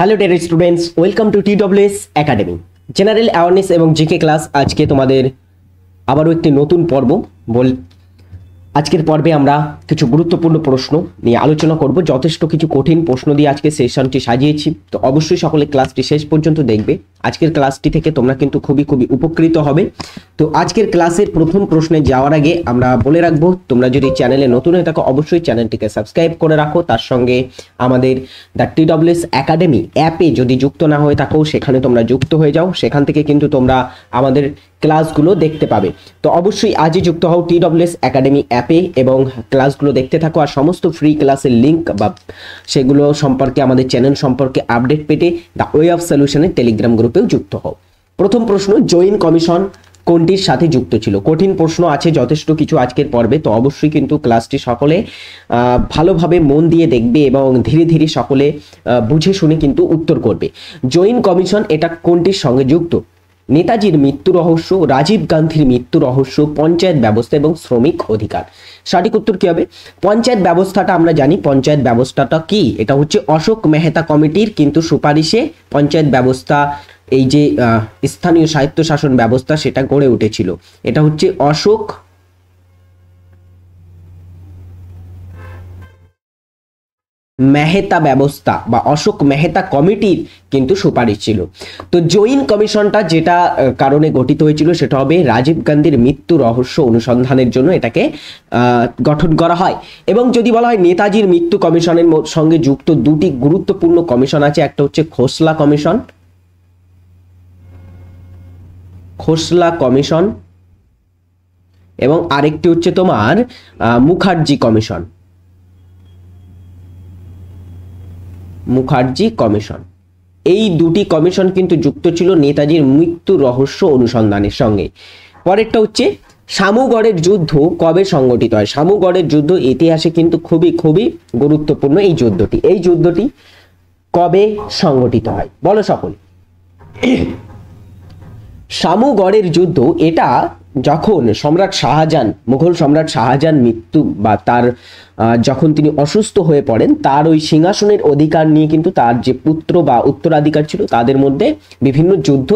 Hello dear students, welcome to TWS academy general awareness এবং GK class. আজকে তোমাদের আবারও একটি নতুন পর্ব। আজকের পর্বে আমরা কিছু গুরুত্বপূর্ণ প্রশ্ন নিয়ে আলোচনা করব। যথেষ্ট কিছু কঠিন প্রশ্ন দিয়ে আজকে সেশনটি সাজিয়েছি, তো অবশ্যই সকলে ক্লাসটি শেষ পর্যন্ত দেখবে। আজকের ক্লাসটি থেকে তোমরা কিন্তু খুবই উপকৃত হবে। তো আজকের ক্লাসের প্রথম প্রশ্নে যাওয়ার আগে আমরা বলে রাখবো, তোমরা যদি চ্যানেলে নতুন হয়ে থাকো অবশ্যই চ্যানেলটিকে সাবস্ক্রাইব করে রাখো। তার সঙ্গে আমাদের দ্য TWS একাডেমি অ্যাপে যদি যুক্ত না হয়ে থাকো সেখানে তোমরা যুক্ত হয়ে যাও, সেখান থেকে কিন্তু তোমরা আমাদের ক্লাসগুলো দেখতে পাবে। তো অবশ্যই আজই যুক্ত হও TWS একাডেমি অ্যাপে এবং ক্লাসগুলো দেখতে থাকো। আর সমস্ত ফ্রি ক্লাসের লিঙ্ক বা সেগুলো সম্পর্কে আমাদের চ্যানেল সম্পর্কে আপডেট পেতে দ্য ওয়ে অফ সলিউশনের টেলিগ্রাম গ্রুপেও যুক্ত হও। প্রথম প্রশ্ন, জৈন কমিশন কোনটির সাথে যুক্ত ছিল? কঠিন প্রশ্ন আছে যথেষ্ট কিছু আজকের পর্বে, তো অবশ্যই কিন্তু ক্লাসটি সকলে ভালোভাবে মন দিয়ে দেখবে এবং ধীরে ধীরে সকলে বুঝে শুনে কিন্তু উত্তর করবে। জৈন কমিশন এটা কোনটির সঙ্গে যুক্ত? নেতাজির মৃত্যু রহস্য, রাজীব গান্ধীর মৃত্যু রহস্য, পঞ্চায়েত ব্যবস্থা এবং শ্রমিক অধিকার। সঠিক উত্তর কি হবে? পঞ্চায়েত ব্যবস্থাটা আমরা জানি। পঞ্চায়েত ব্যবস্থাটা কি? এটা হচ্ছে অশোক মেহতা কমিটির কিন্তু সুপারিশে পঞ্চায়েত ব্যবস্থা, এই যে স্থানীয় স্বায়ত্তশাসন ব্যবস্থা সেটা গড়ে উঠেছিল। এটা হচ্ছে অশোক মেহতা ব্যবস্থা বা অশোক মেহতা কমিটির কিন্তু সুপারিশ ছিল। তো জৈন কমিশনটা যেটা কারণে গঠিত হয়েছিল সেটা হবে রাজীব গান্ধীর মৃত্যু রহস্য অনুসন্ধানের জন্য এটাকে গঠন করা হয়। এবং যদি বলা হয় নেতাজির মৃত্যু কমিশনের সঙ্গে যুক্ত দুটি গুরুত্বপূর্ণ কমিশন আছে, একটা হচ্ছে খোসলা কমিশন, এবং আরেকটি হচ্ছে তোমার মুখার্জি কমিশন। এই দুটি কমিশন কিন্তু যুক্ত ছিল নেতাজির মৃত্যু রহস্য অনুসন্ধানের সঙ্গে। পরেরটা হচ্ছে শামুগড়ের যুদ্ধ কবে সংগঠিত হয়? শামুগড়ের যুদ্ধ ইতিহাসে কিন্তু খুবই গুরুত্বপূর্ণ। এই যুদ্ধটি কবে সংগঠিত হয় বলো সকলে? শামুগড়ের যুদ্ধ এটা যখন সম্রাট শাহজাহান, মুঘল সম্রাট শাহজাহান মৃত্যু বা তার যখন তিনি অসুস্থ হয়ে পড়েন, তার ওই সিংহাসনের অধিকার নিয়ে কিন্তু তার যে পুত্র বা উত্তরাধিকার ছিল তাদের মধ্যে বিভিন্ন যুদ্ধ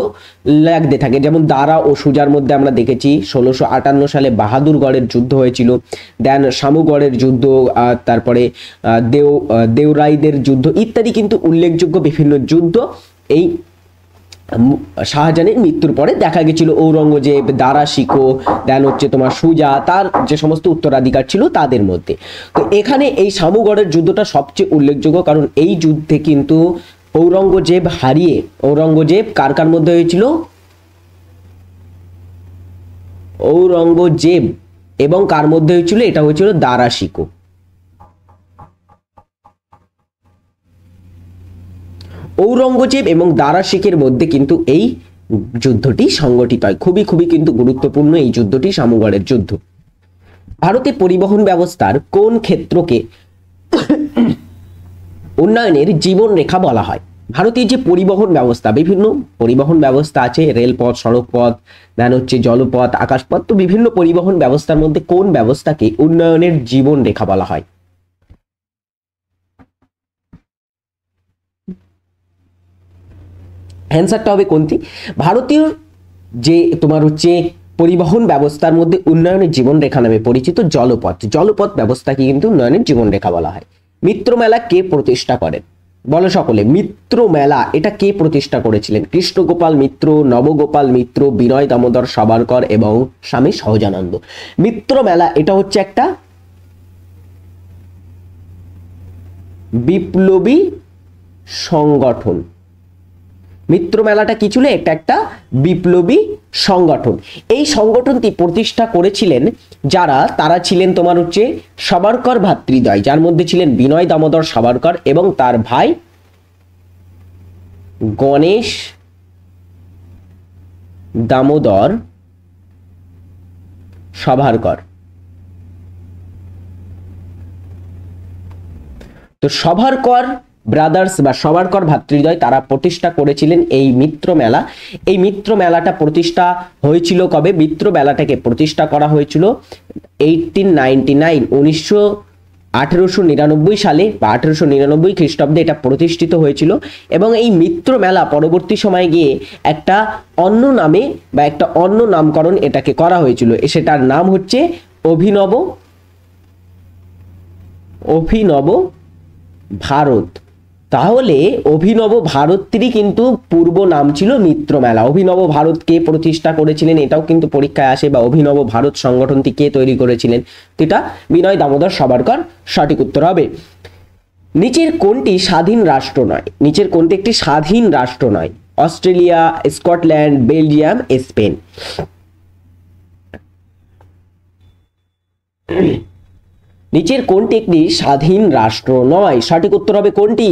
লাগতে থাকে। যেমন দারা ও সুজার মধ্যে আমরা দেখেছি 1658 সালে বাহাদুরগড়ের যুদ্ধ হয়েছিল, দেন শামুগড়ের যুদ্ধ, তারপরে দেওরাইদের যুদ্ধ ইত্যাদি কিন্তু উল্লেখযোগ্য বিভিন্ন যুদ্ধ এই শাহজাহানের মৃত্যুর পরে দেখা গেছিল। ঔরঙ্গজেব, দারা শিকো, দেন হচ্ছে তোমার সুজা, তার যে সমস্ত উত্তরাধিকার ছিল তাদের মধ্যে। তো এখানে এই শামুগড়ের যুদ্ধটা সবচেয়ে উল্লেখযোগ্য, কারণ এই যুদ্ধে কিন্তু ঔরঙ্গজেব কার মধ্যে হয়েছিল? ঔরঙ্গজেব এবং কার মধ্যে হয়েছিল? এটা হয়েছিল দারা শিকো। ঔরঙ্গজেব এবং দারা শিখের মধ্যে কিন্তু এই যুদ্ধটি সংগঠিত হয়। খুবই কিন্তু গুরুত্বপূর্ণ এই যুদ্ধটি, শামুগড়ের যুদ্ধ। ভারতে পরিবহন ব্যবস্থার কোন ক্ষেত্রকে উন্নয়নের জীবন রেখা বলা হয়? ভারতের যে পরিবহন ব্যবস্থা, বিভিন্ন পরিবহন ব্যবস্থা আছে, রেলপথ, সড়কপথ, দেন হচ্ছে জলপথ, আকাশপথ, তো বিভিন্ন পরিবহন ব্যবস্থার মধ্যে কোন ব্যবস্থাকে উন্নয়নের জীবন রেখা বলা হয়? অ্যান্সারটা হবে কোনটি? ভারতীয় যে তোমার হচ্ছে পরিবহন ব্যবস্থার মধ্যে উন্নয়নের জীবনরেখা নামে পরিচিত জলপথ ব্যবস্থাকে কিন্তু উন্নয়নের জীবনরেখা বলা হয়। মিত্র মেলা কে প্রতিষ্ঠা করেন বলো সকলে? মিত্র মেলা এটা কে প্রতিষ্ঠা করেছিলেন? কৃষ্ণগোপাল মিত্র, নবগোপাল মিত্র, বিনয় দামোদর সাভারকর এবং স্বামী সহজানন্দ। মিত্র মেলা এটা হচ্ছে একটা বিপ্লবী সংগঠন। মিত্র মেলাটা কি ছিল? এটা একটা বিপ্লবী সংগঠন। এই সংগঠনটি প্রতিষ্ঠা করেছিলেন তারা ছিলেন তোমার হচ্ছে সাভারকর ভ্রাতৃদ্বয়, যার মধ্যে ছিলেন বিনয় দামোদর সাভারকর এবং তার ভাই গণেশ দামোদর সাভারকর। তো সাভারকর ব্রাদার্স বা সাভারকর ভ্রাতৃদ্বয় তারা প্রতিষ্ঠা করেছিলেন এই মিত্র মেলা। এই মিত্র মেলাটা প্রতিষ্ঠা হয়েছিল কবে? মিত্র মেলাটাকে প্রতিষ্ঠা করা হয়েছিল 1899 1899 সালে বা 1899 খ্রিস্টাব্দে এটা প্রতিষ্ঠিত হয়েছিল এবং এই মিত্র মেলা পরবর্তী সময়ে গিয়ে একটা অন্য নামে বা একটা অন্য নামকরণ এটাকে করা হয়েছিল, সেটার নাম হচ্ছে অভিনব ভারত। তাহলে অভিনব ভারতেরই কিন্তু পূর্ব নাম ছিল মিত্র মেলা। অভিনব ভারত কে প্রতিষ্ঠা করেছিলেন এটাও কিন্তু পরীক্ষায় আসে, বা অভিনব ভারত সংগঠনটি কে তৈরি করেছিলেন, এটা বিনয় দামোদর সাভারকর সঠিক উত্তর হবে। নিচের কোনটি স্বাধীন রাষ্ট্র নয়? নিচের কোনটি একটি স্বাধীন রাষ্ট্র নয়? Australia, Scotland, Belgium, Spain. নিচের কোনটি একটি স্বাধীন রাষ্ট্র নয়? সঠিক উত্তর হবে কোনটি?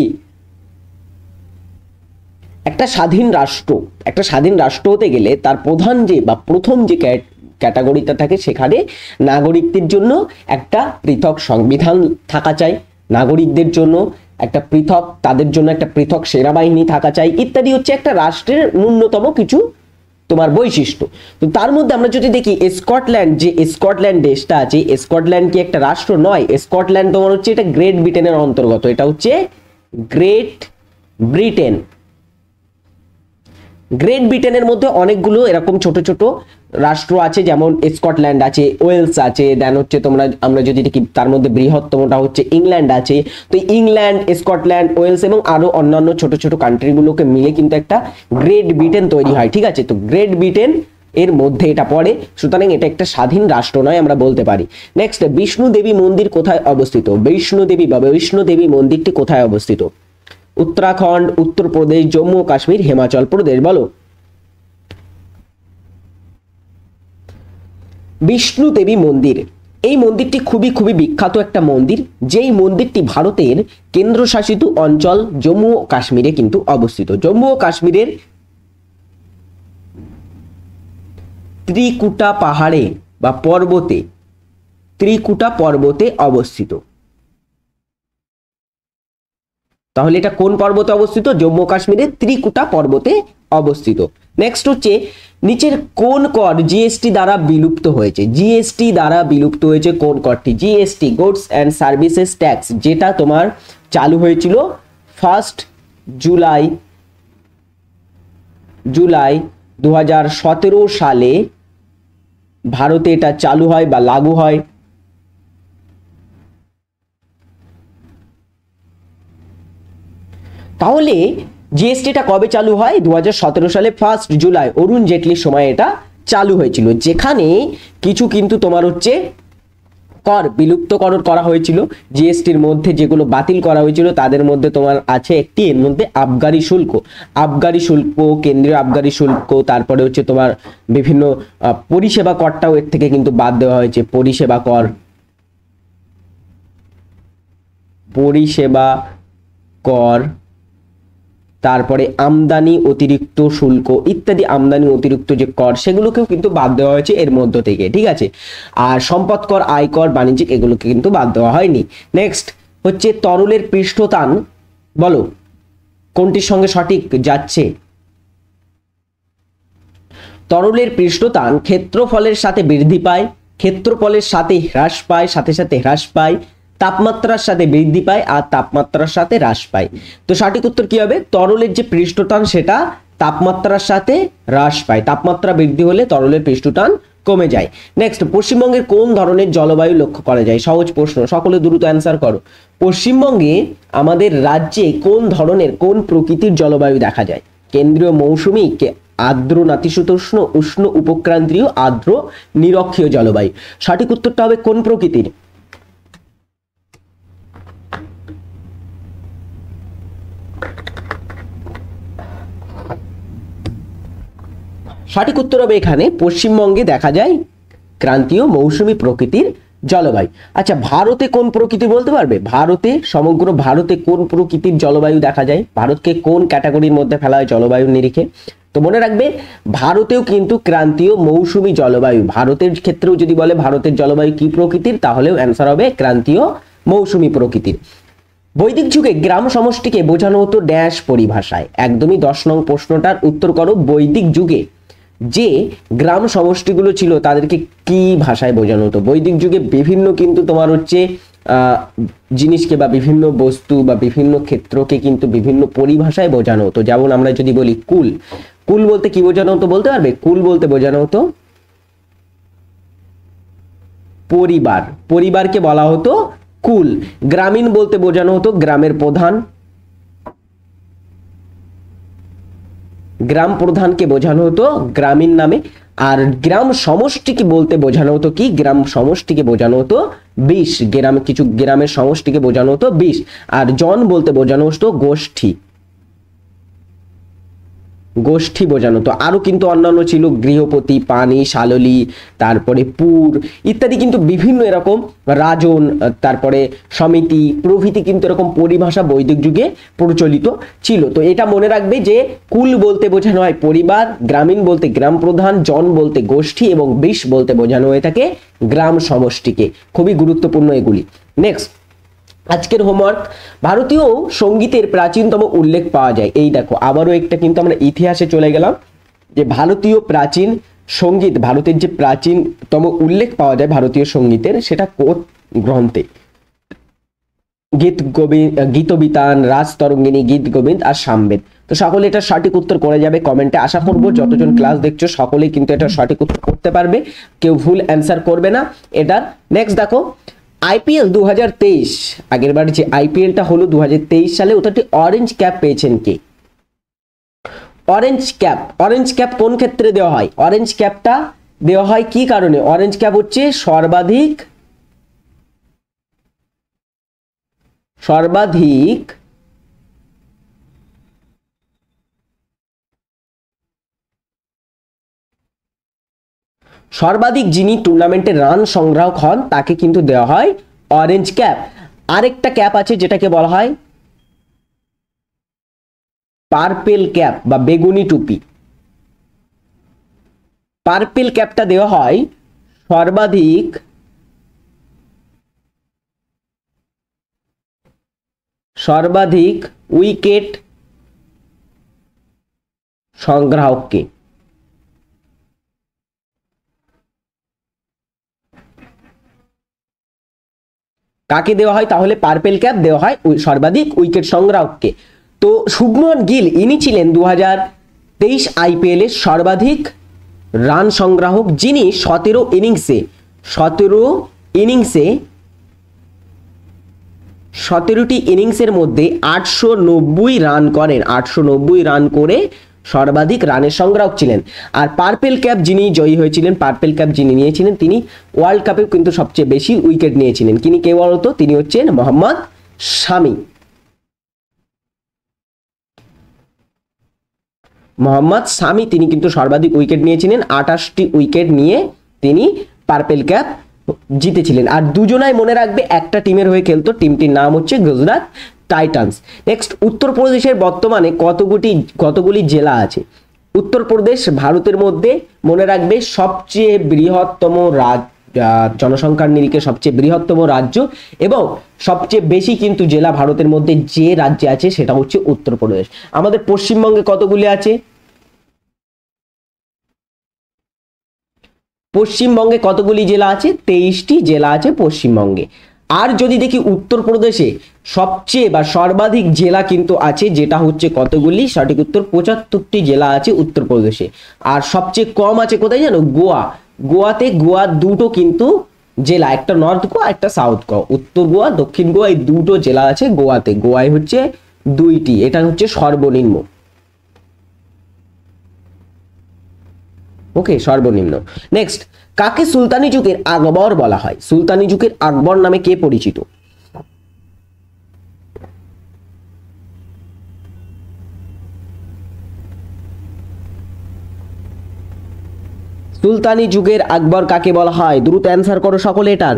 একটা স্বাধীন রাষ্ট্র হতে গেলে তার প্রধান যে বা প্রথম যে ক্যাটাগরিটা থাকে সেখানে নাগরিকদের জন্য একটা পৃথক সংবিধান থাকা চাই, নাগরিকদের জন্য একটা পৃথক, তাদের জন্য একটা পৃথক সেনাবাহিনী থাকা চাই ইত্যাদি হচ্ছে একটা রাষ্ট্রের ন্যূনতম কিছু তোমার বৈশিষ্ট্য। তো তার মধ্যে আমরা যদি দেখি স্কটল্যান্ড দেশটা আছে, স্কটল্যান্ড কি একটা রাষ্ট্র নয়? স্কটল্যান্ড তোমার হচ্ছে এটা গ্রেট ব্রিটেনের অন্তর্গত, এটা হচ্ছে গ্রেট ব্রিটেনের মধ্যে অনেকগুলো এরকম ছোট ছোট রাষ্ট্র আছে, যেমন স্কটল্যান্ড আছে, ওয়েলস আছে, দেন হচ্ছে আমরা যদি দেখি তার মধ্যে বৃহত্তমটা হচ্ছে ইংল্যান্ড আছে। তো ইংল্যান্ড, স্কটল্যান্ড, ওয়েলস এবং আরো অন্যান্য ছোট ছোট কান্ট্রিগুলোকে মিলে কিন্তু একটা গ্রেট ব্রিটেন তৈরি হয়, ঠিক আছে? তো গ্রেট ব্রিটেন এর মধ্যে এটা পড়ে, সুতরাং এটা একটা স্বাধীন রাষ্ট্র নয় আমরা বলতে পারি। নেক্সট, বিষ্ণু দেবী মন্দির কোথায় অবস্থিত? বৈষ্ণোদেবী মন্দিরটি কোথায় অবস্থিত? উত্তরাখণ্ড, উত্তরপ্রদেশ, জম্মু ও কাশ্মীর, হিমাচল প্রদেশ। বলো। বিষ্ণু দেবী মন্দির, এই মন্দিরটি খুবই বিখ্যাত একটা মন্দির, যেই মন্দিরটি ভারতের কেন্দ্রশাসিত অঞ্চল জম্মু ও কাশ্মীরে কিন্তু অবস্থিত। জম্মু ও কাশ্মীরের ত্রিকুটা পাহাড়ে বা ত্রিকুটা পর্বতে অবস্থিত। তাহলে এটা কোন পর্বতে অবস্থিত? জম্মু কাশ্মীরের ত্রিকুটা পর্বতে অবস্থিত। নেক্সট হচ্ছে নিচের কোন কর জিএসটি দ্বারা বিলুপ্ত হয়েছে? কোন করটি? GST, goods and services tax, যেটা তোমার চালু হয়েছিল 1 জুলাই 2017 সালে ভারতে এটা চালু হয় বা লাগু হয়। তাহলে জিএসটিটা কবে চালু হয়? 2017 সালে 1 জুলাই, অরুণ জেটলির সময় এটা চালু হয়েছিল, যেখানে কিছু কিন্তু তোমার হচ্ছে কর বিলুপ্তকরণ করা হয়েছিল। জিএসটির মধ্যে যেগুলো বাতিল করা হয়েছিল তাদের মধ্যে তোমার আছে একটি, এর মধ্যে আবগারি শুল্ক, কেন্দ্রীয় আবগারি শুল্ক, তারপরে হচ্ছে তোমার বিভিন্ন পরিষেবা করটাও এর থেকে কিন্তু বাদ দেওয়া হয়েছে। পরিষেবা কর, তারপরে আমদানি অতিরিক্ত শুল্ক ইত্যাদি, আমদানি অতিরিক্ত যে কর সেগুলোকেও কিন্তু বাদ দেওয়া হয়েছে এর মধ্য থেকে, ঠিক আছে? আর সম্পদ কর, আয়কর, বাণিজ্যিক এগুলোকে কিন্তু বাদ দেওয়া হয়নি। নেক্সট হচ্ছে তরলের পৃষ্ঠটান, বলো কোনটির সঙ্গে সঠিক যাচ্ছে? তরলের পৃষ্ঠটান ক্ষেত্রফলের সাথে বৃদ্ধি পায়, ক্ষেত্রফলের সাথে হ্রাস পায়, সাথে হ্রাস পায়, তাপমাত্রার সাথে বৃদ্ধি পায় আর তাপমাত্রার সাথে হ্রাস পায়। তো সঠিক উত্তর কি হবে? তরলের যে পৃষ্ঠটান সেটা তাপমাত্রার সাথে হ্রাস পায়, তাপমাত্রা বৃদ্ধি হলে তরলের পৃষ্ঠটান কমে যায়। নেক্সট, পশ্চিমবঙ্গের কোন ধরনের জলবায়ু লক্ষ্য করা যায়? সহজ প্রশ্ন, সকলে দ্রুত অ্যান্সার করো। পশ্চিমবঙ্গে আমাদের রাজ্যে কোন প্রকৃতির জলবায়ু দেখা যায়? কেন্দ্রীয় মৌসুমী, আর্দ্র নাতিশীতোষ্ণ, উষ্ণ উপক্রান্তীয়, আর্দ্র নিরক্ষীয় জলবায়ু। সঠিক উত্তরটা হবে কোন প্রকৃতির? সঠিক উত্তর হবে এখানে পশ্চিমবঙ্গে দেখা যায় ক্রান্তীয় মৌসুমী প্রকৃতির জলবায়ু। আচ্ছা, ভারতে কোন প্রকৃতি বলতে পারবে? সমগ্র ভারতে কোন প্রকৃতির জলবায়ু দেখা যায়? ভারতকে কোন ক্যাটাগরির মধ্যে ফেলা হয় জলবায়ুর নিরিখে? তো মনে রাখবে, ভারতেও কিন্তু ক্রান্তীয় মৌসুমী জলবায়ু। ভারতের ক্ষেত্রেও যদি বলে ভারতের জলবায়ু কি প্রকৃতির, তাহলেও অ্যান্সার হবে ক্রান্তীয় মৌসুমী প্রকৃতির। বৈদিক যুগে গ্রাম সমষ্টিকে বোঝানো হতো ড্যাশ পরিভাষায়? একদমই 10 নং প্রশ্নটার উত্তর করো। বৈদিক যুগে যে গ্রাম সমষ্টিগুলো ছিল তাদেরকে কি ভাষায় বোঝানো হতো? বৈদিক যুগে বিভিন্ন কিন্তু তোমার হচ্ছে জিনিসকে বা বিভিন্ন বস্তু বা বিভিন্ন ক্ষেত্রকে কিন্তু বিভিন্ন পরিভাষায় বোঝানো হতো। যেমন আমরা যদি বলি কুল, কুল বলতে কি বোঝানো হতো বলতে পারবে? কুল বলতে বোঝানো হতো পরিবার, পরিবারকে বলা হতো কুল। গ্রামীণ বলতে বোঝানো হতো গ্রামের প্রধান, গ্রাম প্রধানকে বোঝানো হতো গ্রামীণ নামে। আর গ্রাম সমষ্টিকে বলতে বোঝানো হতো কি? গ্রাম সমষ্টিকে বোঝানো হতো 20, গ্রাম কিছু গ্রামের সমষ্টিকে বোঝানো হতো 20। আর জন বলতে বোঝানো হতো গোষ্ঠী, গোষ্ঠী বোঝানো। তো আরো কিন্তু অন্যান্য ছিল গৃহপতি, পানি, সাললি, তারপরে পুর ইত্যাদি, কিন্তু বিভিন্ন এরকম রাজন, তারপরে সমিতি প্রভৃতি কিন্তু এরকম পরিভাষা বৈদিক যুগে প্রচলিত ছিল। তো এটা মনে রাখবে যে কুল বলতে বোঝানো হয় পরিবার, গ্রামীণ বলতে গ্রাম প্রধান, জন বলতে গোষ্ঠী এবং 20 বলতে বোঝানো হয়ে থাকে গ্রাম সমষ্টিকে। খুবই গুরুত্বপূর্ণ এগুলি। নেক্সট আজকের হোমওয়ার্ক, ভারতীয় সঙ্গীতের প্রাচীনতম উল্লেখ পাওয়া যায়। এই দেখো আবারও একটা কিন্তু আমরা ইতিহাসে চলে গেলাম, যে ভারতীয় প্রাচীন সঙ্গীত, ভারতের যে প্রাচীনতম উল্লেখ পাওয়া যায় ভারতীয় সঙ্গীতের, সেটা কোন গ্রন্থে? গীতবিতান, রাজতরঙ্গিনী, গীত গোবিন্দ আর সামবেদ। তো সকলে এটা সঠিক উত্তর করে যাবে কমেন্টে। আশা করবো যতজন ক্লাস দেখছো সকলেই কিন্তু এটা সঠিক উত্তর করতে পারবে, কেউ ভুল অ্যান্সার করবে না এটার। নেক্সট দেখো আইপিএল 2023, আগের বার যে আইপিএলটা হলো 2023 সালে, ওটাতে অরেঞ্জ ক্যাপ পেয়েছেন কে? অরেঞ্জ ক্যাপ, অরেঞ্জ ক্যাপ কোন ক্ষেত্রে দেওয়া হয়? অরেঞ্জ ক্যাপটা দেওয়া হয় কি কারণে? অরেঞ্জ ক্যাপ হচ্ছে সর্বাধিক যিনি টুর্নামেন্টে রান সংগ্রাহক হন তাকে কিন্তু দেওয়া হয় অরেঞ্জ ক্যাপ। আরেকটা ক্যাপ আছে যেটাকে বলা হয় পার্পেল ক্যাপ বা বেগুনি টুপি। পার্পেল ক্যাপটা দেওয়া হয় সর্বাধিক উইকেট সংগ্রাহককে। কাকে দেওয়া হয় তাহলে? পার্পেল ক্যাপ দেওয়া হয় সর্বাধিক উইকেট সংগ্রাহককে। তো শুভমন গিল ইনি ছিলেন 2023 আইপিএল এর সর্বাধিক রান সংগ্রাহক, যিনি 17 ইনিংসের মধ্যে 890 রান করেন, 890 রান করে সর্বাধিক রানের সংগ্রাহক ছিলেন। আর পার্পেল ক্যাপ যিনি জয়ী হয়েছিলেন, পার্পেল ক্যাপ যিনি নিয়েছিলেন, তিনি ওয়ার্ল্ড কাপেও কিন্তু সবচেয়ে বেশি উইকেট নিয়েছিলেন। তিনি কে বলতো? তিনি হচ্ছেন মোহাম্মদ শামি। মোহাম্মদ শামি তিনি কিন্তু সর্বাধিক উইকেট নিয়েছিলেন, 28টি উইকেট নিয়ে তিনি পার্পেল ক্যাপ জিতেছিলেন। আর দুজনাই মনে রাখবে একটা টিমের হয়ে খেলতো, টিমটির নাম হচ্ছে গুজরাট টাইটান্স। নেক্সট উত্তরপ্রদেশের বর্তমানে কতগুলি জেলা আছে? উত্তরপ্রদেশ ভারতের মধ্যে মনে রাখবে সবচেয়ে বৃহত্তম জনসংখ্যার নিরিখে সবচেয়ে বৃহত্তম রাজ্য এবং সবচেয়ে বেশি কিন্তু জেলা ভারতের মধ্যে যে রাজ্যে আছে সেটা হচ্ছে উত্তরপ্রদেশ। আমাদের পশ্চিমবঙ্গে কতগুলি আছে? পশ্চিমবঙ্গে কতগুলি জেলা আছে? 23টি জেলা আছে পশ্চিমবঙ্গে। আর যদি দেখি উত্তরপ্রদেশে সবচেয়ে বা সর্বাধিক জেলা কিন্তু আছে, যেটা হচ্ছে কতগুলি? সঠিক উত্তর 75টি জেলা আছে উত্তরপ্রদেশে। আর সবচেয়ে কম আছে কোথায় জানো? গোয়া দুটো কিন্তু জেলা, একটা নর্থ গোয়া একটা সাউথ গোয়া, উত্তর গোয়া দক্ষিণ গোয়া, এই দুটো জেলা আছে গোয়াতে। গোয়ায় হচ্ছে 2টি, এটা হচ্ছে সর্বনিম্ন। ওকে, সর্বনিম্ন। নেক্সট কাকে সুলতানি যুগের আকবর বলা হয়? সুলতানি যুগের আকবর নামে কে পরিচিত? সুলতানি যুগের আকবর কাকে বলা হয়? দ্রুত অ্যান্সার করো সকলে এটার।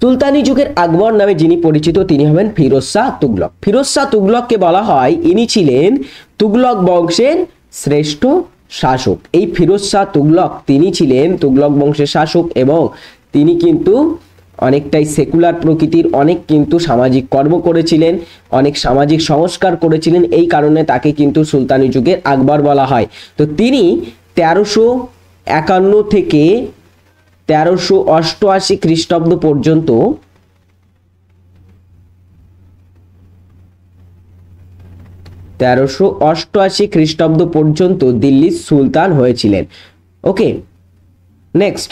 সুলতানি যুগের আকবর নামে যিনি পরিচিত তিনি হবেন ফিরোজ শাহ তুগলক। ফিরোজ শাহ তুগলককে বলা হয় ইনি ছিলেন তুগলক বংশের শ্রেষ্ঠ শাসক। এই ফিরোজ শাহ তুগলক তিনি ছিলেন তুগলক বংশের শাসক এবং তিনি কিন্তু অনেকটাই সেকুলার প্রকৃতির, অনেক কিন্তু সামাজিক কর্ম করেছিলেন, অনেক সামাজিক সংস্কার করেছিলেন। এই কারণে তাকে কিন্তু সুলতানি যুগের আকবর বলা হয়। তো তিনি 1351 থেকে 1388 খ্রিস্টাব্দ পর্যন্ত 1388 খ্রিস্টাব্দ পর্যন্ত দিল্লির সুলতান হয়েছিলেন। ওকে, নেক্সট,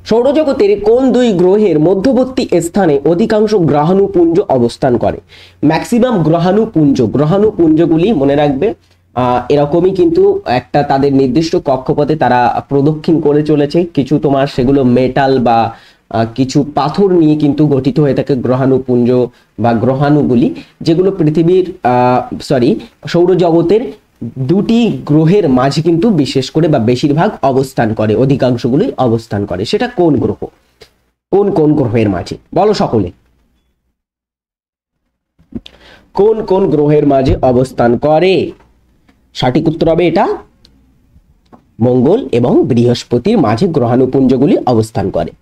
সৌরজগতের কোন দুই গ্রহের মধ্যবর্তী স্থানে অধিকাংশ গ্রহাণুপুঞ্জ অবস্থান করে? ম্যাক্সিমাম গ্রহাণুপুঞ্জগুলি মনে রাখবে এরকমই কিন্তু একটা তাদের নির্দিষ্ট কক্ষপথে তারা প্রদক্ষিণ করে চলেছে। কিছু তোমার সেগুলো মেটাল বা কিছু পাথর নিয়ে কিন্তু গঠিত হয়ে থাকে গ্রহাণুপুঞ্জ বা গ্রহাণুগুলি, যেগুলো পৃথিবীর সৌরজগতের দুটি গ্রহের মাঝে কিন্তু বিশেষ করে বা বেশিরভাগ অবস্থান করে, অধিকাংশগুলোই অবস্থান করে। সেটা কোন গ্রহ, কোন কোন গ্রহের মাঝে বলো সকলে, কোন কোন গ্রহের মাঝে অবস্থান করে? সঠিক উত্তর হবে এটা মঙ্গল এবং বৃহস্পতির মাঝে গ্রহাণুপুঞ্জগুলি অবস্থান করে।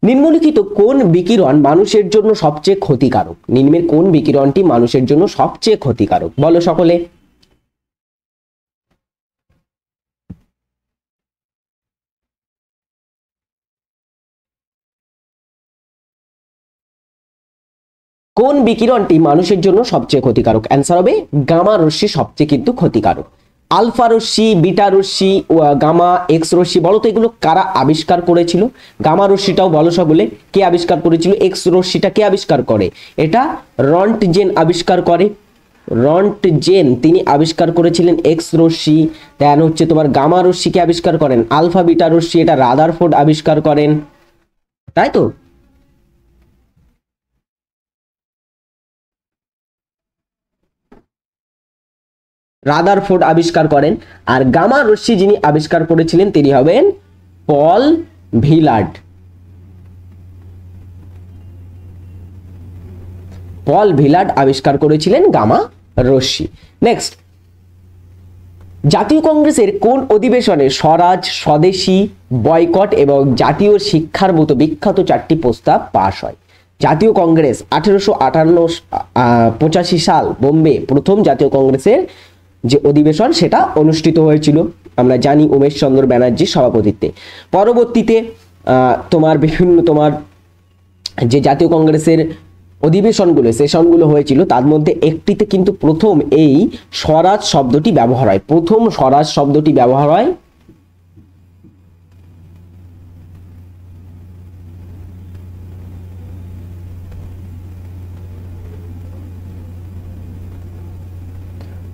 নিম্নলিখিত কোন বিকিরণ মানুষের জন্য সবচেয়ে ক্ষতিকারক? নিম্নের কোন বিকিরণটি মানুষের জন্য সবচেয়ে ক্ষতিকারক বলো সকলে? কোন বিকিরণটি মানুষের জন্য সবচেয়ে ক্ষতিকারক? অ্যান্সার হবে গামা রশ্মি সবচেয়ে কিন্তু ক্ষতিকারক। আলফা রশ্মি, বিটা রশ্মি, গামা, এক্স রশ্মি, বলো তো এগুলো কারা আবিষ্কার করেছিল? গামা রশ্মিটাও বলো সকলে কে আবিষ্কার করেছিল? এক্স রশ্মিটা কে আবিষ্কার করে? এটা রন্টজেন আবিষ্কার করে। রন্টজেন তিনি আবিষ্কার করেছিলেন এক্স রশ্মি। দেন হচ্ছে তোমার গামা রশ্মিকে আবিষ্কার করেন আলফা বিটা রশ্মি, এটা রাদারফোর্ড আবিষ্কার করেন, তাই তো? রাদারফোর্ড আবিষ্কার করেন। আর গামা রশ্মি যিনি আবিষ্কার করেছিলেন তিনি হবেন পল ভিলার্ড। পল ভিলার্ড আবিষ্কার করেছিলেন গামা রশ্মি। নেক্সট, জাতীয় কংগ্রেসের কোন অধিবেশনে স্বরাজ, স্বদেশী, বয়কট এবং জাতীয় শিক্ষার মতো বিখ্যাত চারটি প্রস্তাব পাশ হয়? জাতীয় কংগ্রেস 1885 সাল বোম্বে প্রথম জাতীয় কংগ্রেসের যে অধিবেশন সেটা অনুষ্ঠিত হয়েছিল, আমরা জানি উমেশ চন্দ্র ব্যানার্জির সভাপতিত্বে। পরবর্তীতে তোমার বিভিন্ন তোমার যে জাতীয় কংগ্রেসের অধিবেশনগুলো সেশনগুলো হয়েছিল তার মধ্যে একটিতে কিন্তু প্রথম এই স্বরাজ শব্দটি ব্যবহার হয়। প্রথম স্বরাজ শব্দটি ব্যবহার হয়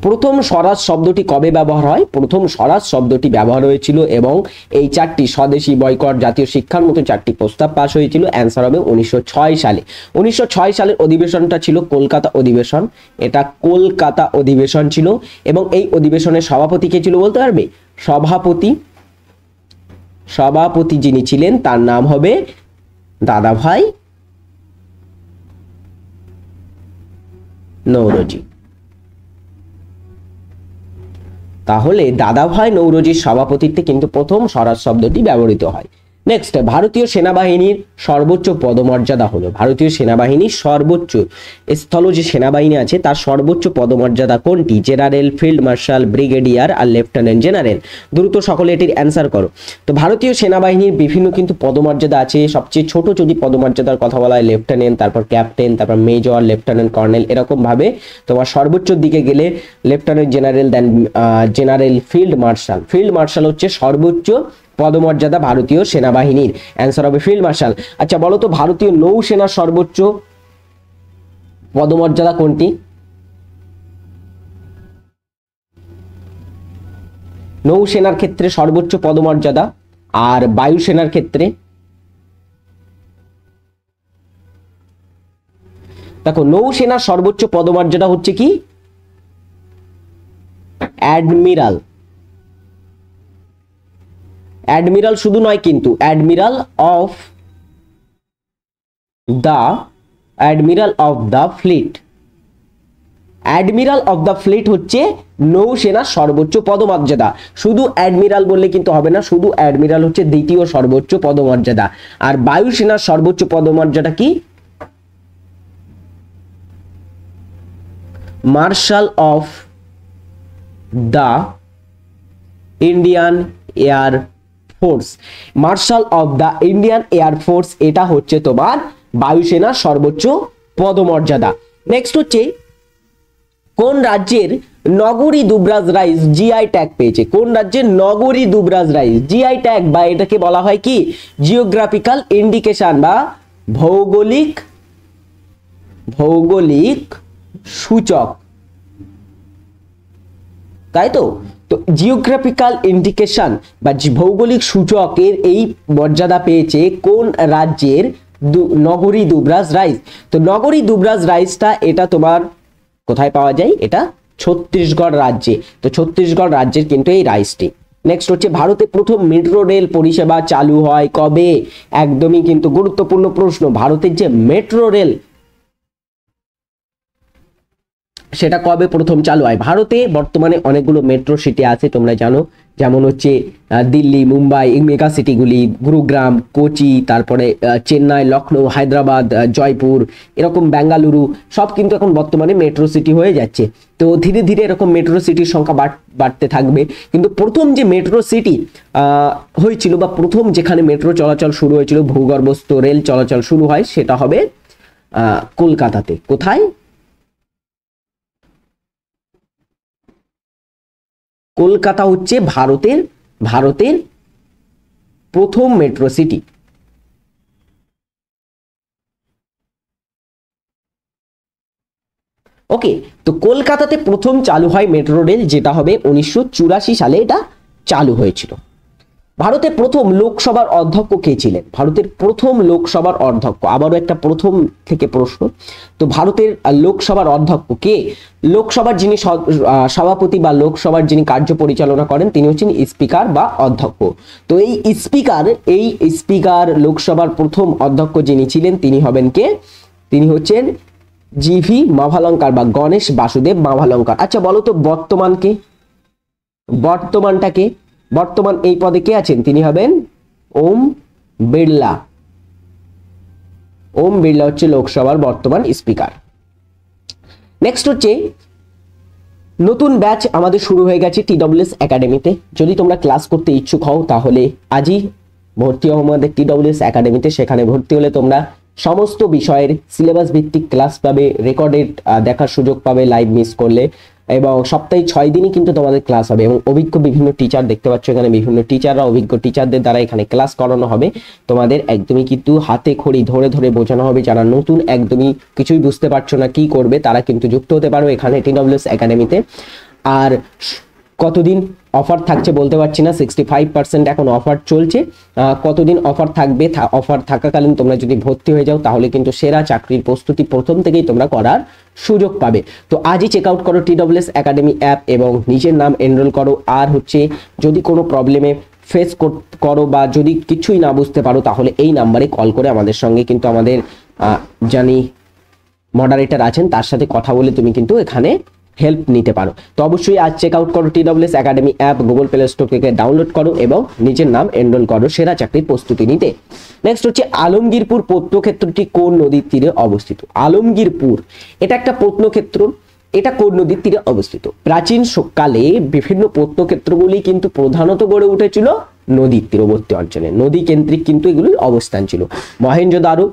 প্রথম স্বরাজ শব্দটি কবে ব্যবহার হয়? প্রথম স্বরাজ শব্দটি ব্যবহার হয়েছিল এবং এই চারটি স্বদেশী, বয়কট, জাতীয় শিক্ষার মতো চারটি প্রস্তাব পাশ হয়েছিল। অ্যান্সার হবে 1906 সালে। 1906 সালের অধিবেশনটা ছিল কলকাতা অধিবেশন। এটা কলকাতা অধিবেশন ছিল এবং এই অধিবেশনের সভাপতি কে ছিল বলতে পারবে? সভাপতি যিনি ছিলেন তার নাম হবে দাদাভাই নৌরোজি। তাহলে দাদাভাই নৌরোজির সভাপতিত্বে কিন্তু প্রথম স্বরাজ শব্দটি ব্যবহৃত হয়। নেক্সট, ভারতীয় সেনাবাহিনীর সর্বোচ্চ পদমর্যাদা হলো? ভারতীয় সেনাবাহিনীর সর্বোচ্চ স্থল যে সেনাবাহিনী আছে তার সর্বোচ্চ পদমর্যাদা কোনটি? জেনারেল, ফিল্ড মার্শাল, ব্রিগেডিয়ার আর লেফটেন্যান্ট জেনারেল। দ্রুত সকলে এটির অ্যান্সার করো। তো ভারতীয় সেনাবাহিনীর বিভিন্ন কিন্তু পদমর্যাদা আছে। সবচেয়ে ছোট যদি পদমর্যাদার কথা বলা হয় লেফটেন্যান্ট, তারপর ক্যাপ্টেন, তারপর মেজর, লেফটেন্যান্ট কর্নেল, এরকম ভাবে তোমার সর্বোচ্চ দিকে গেলে lieutenant general, then general, field marshal. Field marshal হচ্ছে সর্বোচ্চ পদমর্যাদা ভারতীয় সেনাবাহিনীর। অ্যান্সার হবে ফিল্ড মার্শাল। আচ্ছা বলো তো ভারতীয় নৌসেনার সর্বোচ্চ পদমর্যাদা কোনটি? নৌসেনার ক্ষেত্রে সর্বোচ্চ পদমর্যাদা আর বায়ুসেনার ক্ষেত্রে? দেখো নৌসেনার সর্বোচ্চ পদমর্যাদা হচ্ছে কি? অ্যাডমিরাল। অ্যাডমিরাল শুধু নয় কিন্তু admiral of the fleet. Admiral of the fleet হচ্ছে নৌসেনার সর্বোচ্চ পদমর্যাদা। শুধু অ্যাডমিরাল বললে কিন্তু হবে না, শুধু অ্যাডমিরাল হচ্ছে দ্বিতীয় সর্বোচ্চ পদমর্যাদা। আর বায়ুসেনার সর্বোচ্চ পদমর্যাদা কি? Marshal of the Indian air force. Marshal of the Indian air force এটা হচ্ছে তোমার বায়ুসেনার সর্বোচ্চ পদমর্যাদা। নেক্সট হচ্ছে কোন রাজ্যের নগরী দুবরাজ রাইস জিআই ট্যাগ পেয়েছে? কোন রাজ্যের নগরী দুবরাজ রাইস জিআই ট্যাগ, বা এটাকে বলা হয় কি জিওগ্রাফিক্যাল ইন্ডিকেশন বা ভৌগোলিক সূচক, তাই তো? তো জিওগ্রাফিক্যাল ইন্ডিকেশন বা ভৌগোলিক সূচকের এই মর্যাদা পেয়েছে কোন রাজ্যের নগরী দুবরাজ রাইস। তো নগরী দুবরাজ রাইসটা এটা তোমার কোথায় পাওয়া যায়? এটা ছত্তিশগড় রাজ্যে। তো ছত্তিশগড় রাজ্যের কিন্তু এই রাইসটি। নেক্সট হচ্ছে ভারতে প্রথম মেট্রো রেল পরিষেবা চালু হয় কবে? একদমই কিন্তু গুরুত্বপূর্ণ প্রশ্ন। ভারতের যে মেট্রো রেল সেটা কবে প্রথম চালু হয়? ভারতে বর্তমানে অনেকগুলো মেট্রো সিটি আছে, তোমরা জানো, যেমন হচ্ছে দিল্লি, মুম্বাই, এই মেগা সিটিগুলি, গুরুগ্রাম, কোচি, তারপরে চেন্নাই, লখনৌ, হায়দ্রাবাদ, জয়পুর, এরকম বেঙ্গালুরু, সব কিন্তু এখন বর্তমানে মেট্রো সিটি হয়ে যাচ্ছে। তো ধীরে ধীরে এরকম মেট্রো সিটির সংখ্যা বাড়তে থাকবে। কিন্তু প্রথম যে মেট্রো সিটি হয়েছিল বা প্রথম যেখানে মেট্রো চলাচল শুরু হয়েছিল, ভূগর্ভস্থ রেল চলাচল শুরু হয়, সেটা হবে কলকাতাতে। কোথায়? কলকাতা হচ্ছে ভারতের প্রথম মেট্রো সিটি। ওকে, তো কলকাতাতে প্রথম চালু হয় মেট্রো রেল, যেটা হবে 1984 সালে এটা চালু হয়েছিল। ভারতের প্রথম লোকসভার অধ্যক্ষ কে ছিলেন? ভারতের প্রথম লোকসভার অধ্যক্ষ, আবারও একটা প্রথম থেকে প্রশ্ন। তো ভারতের লোকসভার অধ্যক্ষ কে? লোকসভার যিনি সভাপতি বা লোকসভার যিনি কার্য পরিচালনা করেন তিনি হচ্ছেন স্পিকার বা অধ্যক্ষ। তো এই স্পিকার লোকসভার প্রথম অধ্যক্ষ যিনি ছিলেন তিনি হবেন কে? তিনি হচ্ছেন জিভি মাভালঙ্কার বা গণেশ বাসুদেব মাভালঙ্কার। আচ্ছা বলো তো বর্তমানটাকে বর্তমান এই পদে কে আছেন? তিনি হবেন ওম বিড়লা। ওম বিড়লা হচ্ছে লোকসভার বর্তমান স্পিকার। নেক্সট হচ্ছে নতুন ব্যাচ আমাদের শুরু হয়ে গেছে TWS একাডেমিতে। যদি তোমরা ক্লাস করতে ইচ্ছুক হও তাহলে আজই ভর্তি হও আমাদের TWS একাডেমিতে। সেখানে ভর্তি হলে তোমরা সমস্ত বিষয়ের সিলেবাস ভিত্তিক ক্লাস পাবে, রেকর্ডেড দেখার সুযোগ পাবে লাইভ মিস করলে, এবং সপ্তাহে 6 দিনই কিন্তু তোমাদের ক্লাস হবে। এবং অভিজ্ঞ বিভিন্ন টিচার দেখতে পাচ্ছ এখানে, বিভিন্ন টিচাররা অভিজ্ঞ টিচারদের দ্বারা এখানে ক্লাস করানো হবে। তোমাদের একদমই কিন্তু হাতে খড়ি ধরে ধরে বোঝানো হবে। যারা নতুন একদমই কিছুই বুঝতে পারছো না কি করবে, তারা কিন্তু যুক্ত হতে পারো এখানে TWS একাডেমিতে। আর কতদিন অফার থাকছে বলতে পারছি না, 65% এখন অফার চলছে। কতদিন অফার থাকবে, অফার থাকাকালীন তোমরা যদি ভর্তি হয়ে যাও তাহলে কিন্তু সেরা চাকরির প্রস্তুতি প্রথম থেকেই তোমরা করার সুযোগ পাবে। তো আজই চেক আউট করো TWS একাডেমি অ্যাপ এবং নিজের নাম এনরোল করো। আর হচ্ছে যদি কোনো প্রবলেমে ফেস করো বা যদি কিছুই না বুঝতে পারো তাহলে এই নাম্বারে কল করে আমাদের সঙ্গে কিন্তু আমাদের জানি মডারেটর আছেন, তার সাথে কথা বলে তুমি কিন্তু এখানে হেল্প নিতে পারো। তো অবশ্যই আজ চেক আউট করো TWS academy app, Google play store থেকে ডাউনলোড করো এবং নিজের নাম এনরোল করো সেরা চাকরির প্রস্তুতি নিতে। নেক্সট হচ্ছে আলমগীরপুর প্রত্নক্ষেত্রটি কোন নদীর তীরে অবস্থিত? আলমগীরপুর এটা একটা প্রত্নক্ষেত্র, এটা কোন নদীর তীরে অবস্থিত? প্রাচীন কালে বিভিন্ন প্রত্নক্ষেত্রগুলি কিন্তু প্রধানত গড়ে উঠেছিল নদীর তীরবর্তী অঞ্চলে, নদী কেন্দ্রিক কিন্তু এগুলির অবস্থান ছিল। মহেঞ্জোদারো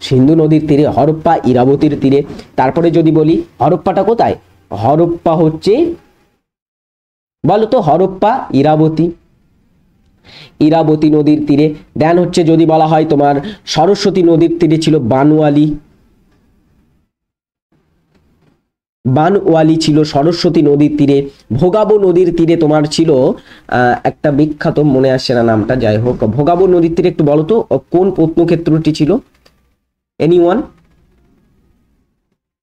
সিন্ধু নদীর তীরে, হরপ্পা ইরাবতীর তীরে। তারপরে যদি বলি হরপ্পাটা কোথায়? হরপ্পা হচ্ছে, বলো তো, হরপ্পা ইরাবতী নদীর তীরে। দেন হচ্ছে যদি বলা হয় তোমার সরস্বতী নদীর তীরে ছিল বানওয়ালি ছিল সরস্বতী নদীর তীরে। ভোগাবো নদীর তীরে তোমার ছিল একটা বিখ্যাত, মনে আসছে না নামটা, যাই হোক ভোগাবো নদীর তীরে একটু বলো তো কোন প্রত্নক্ষেত্রটি ছিল? এনিওয়ান?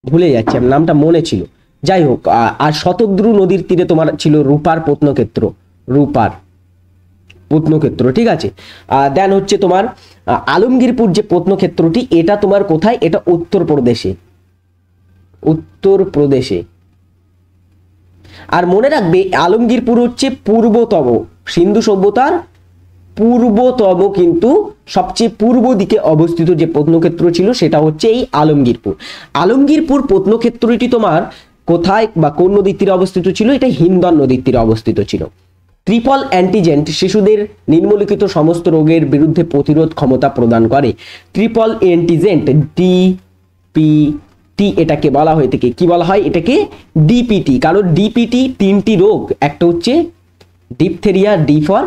ভুলে যাচ্ছি, নামটা মনে ছিল, যাই হোক। আর শতদ্রু নদীর তীরে তোমার ছিল রূপার প্রত্নক্ষেত্র, ঠিক আছে। দেন হচ্ছে তোমার আলমগীরপুর যে প্রত্নক্ষেত্রটি, এটা তোমার কোথায়? এটা উত্তরপ্রদেশে। আর মনে রাখবে আলমগীরপুর হচ্ছে পূর্বতম, সিন্ধু সভ্যতার পূর্বতম কিন্তু সবচেয়ে পূর্ব দিকে অবস্থিত যে প্রত্নক্ষেত্র ছিল সেটা হচ্ছে এই আলমগীরপুর প্রত্নক্ষেত্রটি তোমার কোথায় বা কোন নদীর তীরে অবস্থিত ছিল? এটা হিন্দন নদীর তীরে অবস্থিত ছিল। ট্রিপল অ্যান্টিজেন্ট শিশুদের নিম্নলিখিত সমস্ত রোগের বিরুদ্ধে প্রতিরোধ ক্ষমতা প্রদান করে। ট্রিপল অ্যান্টিজেন্ট DPT টি এটাকে বলা হয়ে থাকে। কি বলা হয় এটাকে? ডিপিটি। কারণ ডিপিটি তিনটি রোগ, একটা হচ্ছে diphtheria, D for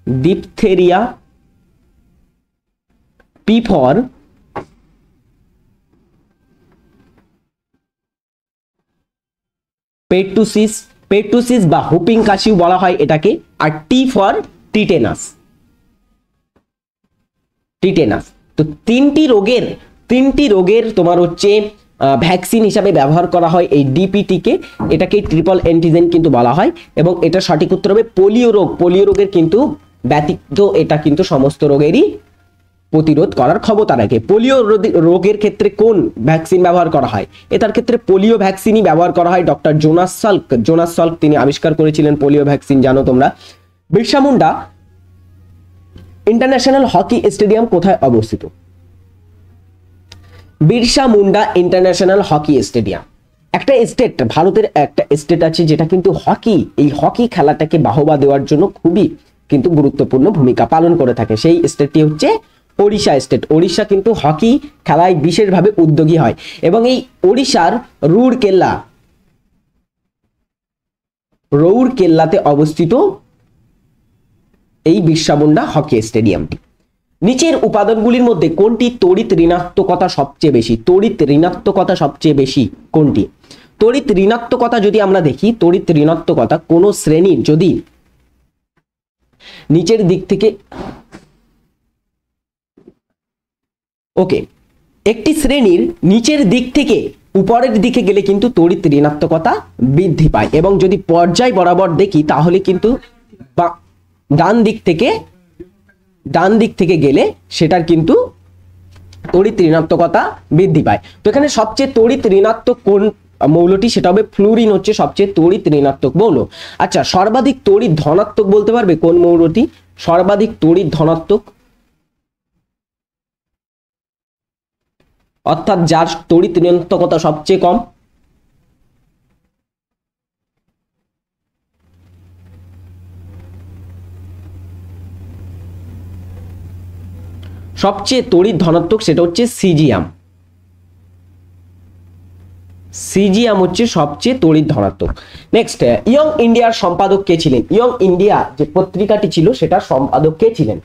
diphtheria, P for pertussis, pertussis বা হুপিং কাশিও বলা হয় এটাকে, আর টি ফর টিটেনাস, টিটেনাস। তো তিনটি রোগের তোমার হচ্ছে ভ্যাকসিন হিসাবে ব্যবহার করা হয় এই ডিপিটি কে। এটাকে ট্রিপল অ্যান্টিজেন কিন্তু বলা হয়, এবং এটা সঠিক উত্তর হবে পোলিও রোগ। পোলিও রোগের কিন্তু ব্যতীত এটা কিন্তু সমস্ত রোগেরই প্রতিরোধ করার ক্ষমতা রাখে। পোলিও রোগের ক্ষেত্রে কোন ভ্যাকসিন ব্যবহার করা হয়? এটার ক্ষেত্রে পোলিও ভ্যাকসিনই ব্যবহার করা হয়। ডক্টর জোনাস সাল্ক তিনি আবিষ্কার করেছিলেন পোলিও ভ্যাকসিন, জানো তোমরা। Birsa Munda international hockey stadium কোথায় অবস্থিত? Birsa Munda international hockey stadium একটা স্টেট, ভারতের একটা স্টেট আছে যেটা কিন্তু হকি, এই হকি খেলাটাকে বাহবা দেওয়ার জন্য খুবই কিন্তু গুরুত্বপূর্ণ ভূমিকা পালন করে থাকে। সেই স্টেটটি হচ্ছে ওড়িশা স্টেট। ওড়িশা কিন্তু হকি খেলায় বিশেষভাবে উদ্যোগী হয়, এবং এই ওড়িশার রৌরকেল্লাতে অবস্থিত এই বিরসা মুন্ডা হকি স্টেডিয়ামটি। নিচের উপাদানগুলির মধ্যে কোনটি তড়িৎ ঋণাত্মকতা সবচেয়ে বেশি? তড়িৎ ঋণাত্মকতা সবচেয়ে বেশি কোনটি? তড়িৎ ঋণাত্মকতা যদি আমরা দেখি, তড়িৎ ঋণাত্মকতা কোন শ্রেণীর যদি নিচের দিক থেকে একটি শ্রেণীর নিচের দিক থেকে উপরের দিকে গেলে কিন্তু তড়িৎ ঋণাত্মকতা বৃদ্ধি পায়, এবং যদি পর্যায় বরাবর দেখি তাহলে কিন্তু ডান দিক থেকে গেলে সেটার কিন্তু তড়িৎ ঋণাত্মকতা বৃদ্ধি পায়। তো এখানে সবচেয়ে তড়িৎ ঋণাত্মক কোন মৌলটি? সেটা হবে ফ্লুরিন, হচ্ছে সবচেয়ে তড়িৎ ঋণাত্মক মৌল। আচ্ছা, সর্বাধিক তড়িৎ ধনাত্মক বলতে পারবে কোন মৌলটি? সর্বাধিক তড়িৎ ধনাত্মক, অর্থাৎ যার তড়িৎ ঋণাত্মকতা সবচেয়ে কম। সবচেয়ে তড়িৎ ধনাত্মক সেটা হচ্ছে সিজিয়াম। সিজিয়াম হচ্ছে সবচেয়ে তড়িৎ ধনাত্মক। নেক্সট, ইয়ং ইন্ডিয়ার সম্পাদক কে ছিলেন? ইয়ং ইন্ডিয়া যে পত্রিকাটি ছিল সেটার সম্পাদক কে ছিলেন?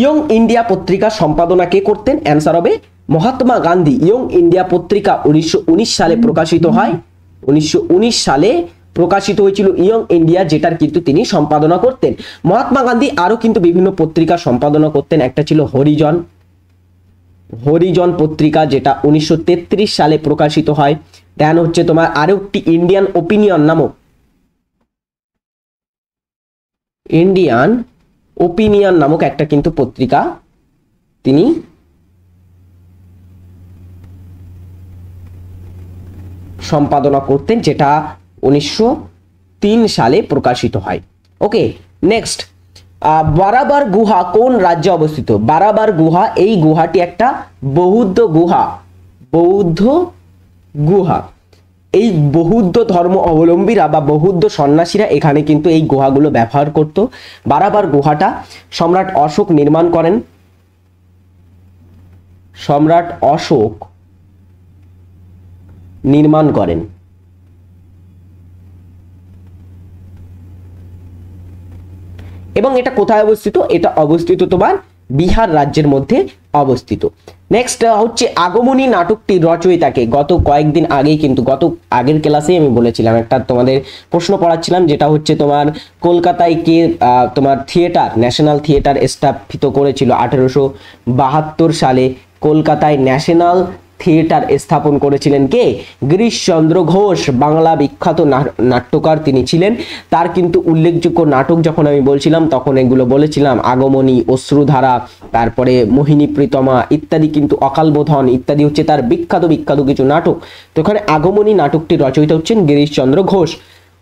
ইয়ং ইন্ডিয়া পত্রিকা সম্পাদনা কে করতেন? অ্যান্সার হবে মহাত্মা গান্ধী। ইয়ং ইন্ডিয়া পত্রিকা 1919 সালে প্রকাশিত হয়। 1919 সালে প্রকাশিত হয়েছিল ইয়ং ইন্ডিয়া, যেটার কিন্তু তিনি সম্পাদনা করতেন। মহাত্মা গান্ধী আরো কিন্তু বিভিন্ন পত্রিকা সম্পাদনা করতেন। একটা ছিল হরিজন পত্রিকা, যেটা 1933 সালে প্রকাশিত হয়। দেন হচ্ছে তোমার আরো একটি ইন্ডিয়ান ওপিনিয়ন নামক একটা কিন্তু পত্রিকা তিনি সম্পাদনা করতেন, যেটা 1903 সালে প্রকাশিত হয়। ওকে, নেক্সট, বারাবার গুহা কোন রাজ্যে অবস্থিত? বারাবার গুহা, এই গুহাটি একটা বৌদ্ধ গুহা। এই বৌদ্ধ ধর্ম অবলম্বীরা বা বৌদ্ধ সন্ন্যাসীরা এখানে কিন্তু এই গুহাগুলো ব্যবহার করত। বারাবার গুহাটা সম্রাট অশোক নির্মাণ করেন। এবং এটা কোথায় অবস্থিত? এটা অবস্থিত তোমার বিহার রাজ্যের মধ্যে অবস্থিত। নেক্সট হচ্ছে আগমনী নাটকটির রচয়িতাকে? গত কয়েকদিন আগেই কিন্তু আগের ক্লাসে আমি বলেছিলাম, একটা তোমাদের প্রশ্ন পড়াচ্ছিলাম, যেটা হচ্ছে তোমার কলকাতায় কে তোমার ন্যাশনাল থিয়েটার স্থাপিত করেছিল? 1872 সালে কলকাতায় ন্যাশনাল থিয়েটার স্থাপন করেছিলেন কে? গিরিশচন্দ্র ঘোষ, বাংলা বিখ্যাত নাট্যকার তিনি ছিলেন। তার কিন্তু উল্লেখযোগ্য নাটক যখন আমি বলছিলাম তখন এগুলো বলেছিলাম, আগমনী, অশ্রুধারা, তারপরে মোহিনী প্রীতমা ইত্যাদি, কিন্তু অকাল বোধন ইত্যাদি হচ্ছে তার বিখ্যাত কিছু নাটক। তো এখানে আগমনী নাটকটির রচয়িতা হচ্ছেন গিরিশচন্দ্র ঘোষ।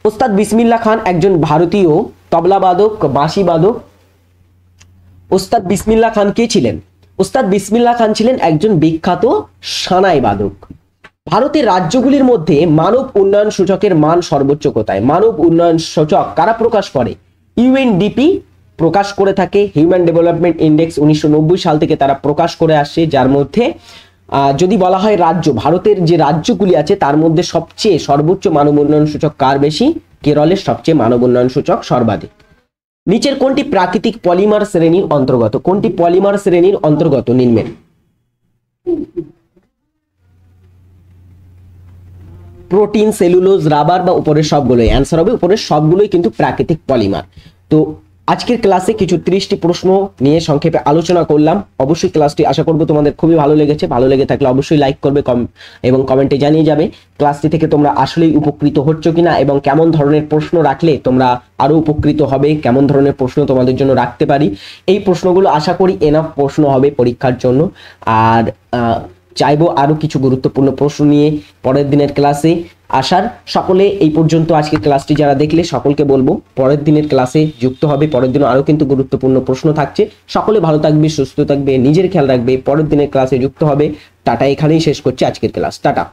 ওস্তাদ বিসমিল্লাহ খান একজন ভারতীয় তবলাবাদক, বাঁশিবাদক। ওস্তাদ বিসমিল্লাহ খান কে ছিলেন? ওস্তাদ বিসমিল্লাহ খান ছিলেন একজন বিখ্যাত সানাই বাদক। ভারতের রাজ্যগুলির মধ্যে মানব উন্নয়ন সূচকের মান সর্বোচ্চ কোথায়? মানব উন্নয়ন সূচক কারা প্রকাশ করে? ইউএনডিপি প্রকাশ করে থাকে। হিউম্যান ডেভেলপমেন্ট ইন্ডেক্স 1990 সাল থেকে তারা প্রকাশ করে আসছে, যার মধ্যে যদি বলা হয় রাজ্য, ভারতের যে রাজ্যগুলি আছে তার মধ্যে সবচেয়ে সর্বোচ্চ মানব উন্নয়ন সূচক কার বেশি? কেরলের সবচেয়ে মানব উন্নয়ন সূচক সর্বাধিক। নিচের কোনটি প্রাকৃতিক পলিমার শ্রেণীর অন্তর্গত? কোনটি পলিমার শ্রেণীর অন্তর্গত নিম্নের? প্রোটিন, সেলুলোজ, রাবার বা উপরের সবগুলোই? অ্যান্সার হবে উপরের সবগুলোই কিন্তু প্রাকৃতিক পলিমার। তো আজকের ক্লাসে কিছু 30টি প্রশ্ন নিয়ে সংক্ষেপে আলোচনা করলাম। অবশ্যই ক্লাসটি আশা করব তোমাদের খুবই ভালো লেগেছে। ভালো লেগে থাকলে অবশ্যই লাইক করবে এবং কমেন্টে জানিয়ে যাবে ক্লাসটি থেকে তোমরা আসলেই উপকৃত হচ্ছ কিনা এবং কেমন ধরনের প্রশ্ন রাখলে তোমরা আরো উপকৃত হবে, কেমন ধরনের প্রশ্ন তোমাদের জন্য রাখতে পারি। এই প্রশ্নগুলো আশা করি এনাফ প্রশ্ন হবে পরীক্ষার জন্য। আর চাইবো আরো কিছু গুরুত্বপূর্ণ প্রশ্ন নিয়ে পরের দিনের ক্লাসে আসার। সকলে এই পর্যন্ত আজকের ক্লাসটি যারা দেখলে সকলকে বলবো পরের দিনের ক্লাসে যুক্ত হবে। পরের দিনও আরো কিন্তু গুরুত্বপূর্ণ প্রশ্ন থাকছে। সকলে ভালো থাকবে, সুস্থ থাকবে, নিজের খেয়াল রাখবে। পরের দিনের ক্লাসে যুক্ত হবে। টাটা, এখানেই শেষ করছি আজকের ক্লাস। টাটা।